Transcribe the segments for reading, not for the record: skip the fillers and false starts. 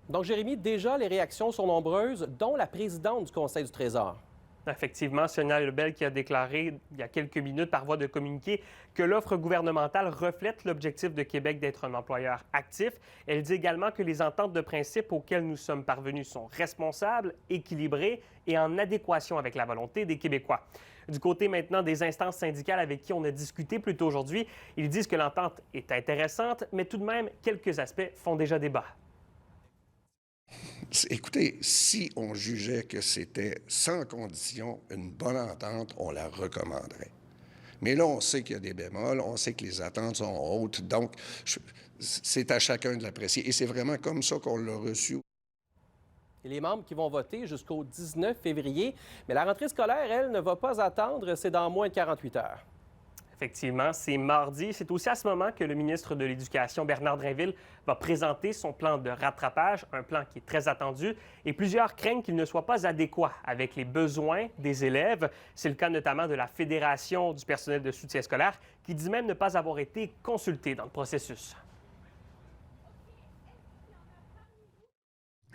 Donc, Jérémy, déjà, les réactions sont nombreuses, dont la présidente du Conseil du Trésor. Effectivement, Sonia Lebel qui a déclaré il y a quelques minutes par voie de communiqué que l'offre gouvernementale reflète l'objectif de Québec d'être un employeur actif. Elle dit également que les ententes de principe auxquelles nous sommes parvenus sont responsables, équilibrées et en adéquation avec la volonté des Québécois. Du côté maintenant des instances syndicales avec qui on a discuté plus tôt aujourd'hui, ils disent que l'entente est intéressante, mais tout de même, quelques aspects font déjà débat. Écoutez, si on jugeait que c'était sans condition une bonne entente, on la recommanderait. Mais là, on sait qu'il y a des bémols, on sait que les attentes sont hautes, donc c'est à chacun de l'apprécier. Et c'est vraiment comme ça qu'on l'a reçu. Et les membres qui vont voter jusqu'au 19 février. Mais la rentrée scolaire, elle, ne va pas attendre, c'est dans moins de 48 heures. Effectivement, c'est mardi. C'est aussi à ce moment que le ministre de l'Éducation, Bernard Drinville, va présenter son plan de rattrapage, un plan qui est très attendu, et plusieurs craignent qu'il ne soit pas adéquat avec les besoins des élèves. C'est le cas notamment de la Fédération du personnel de soutien scolaire, qui dit même ne pas avoir été consultée dans le processus.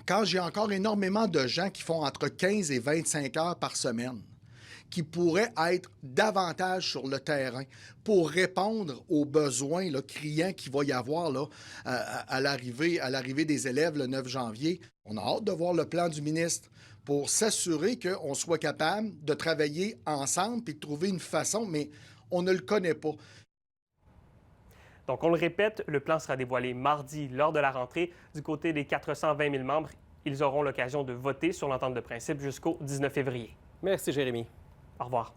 Quand j'ai encore énormément de gens qui font entre 15 et 25 heures par semaine, qui pourraient être davantage sur le terrain pour répondre aux besoins là, criants qu'il va y avoir là, à l'arrivée des élèves le 9 janvier. On a hâte de voir le plan du ministre pour s'assurer qu'on soit capable de travailler ensemble et de trouver une façon, mais on ne le connaît pas. Donc, on le répète, le plan sera dévoilé mardi lors de la rentrée. Du côté des 420 000 membres, ils auront l'occasion de voter sur l'entente de principe jusqu'au 19 février. Merci, Jérémy. Au revoir.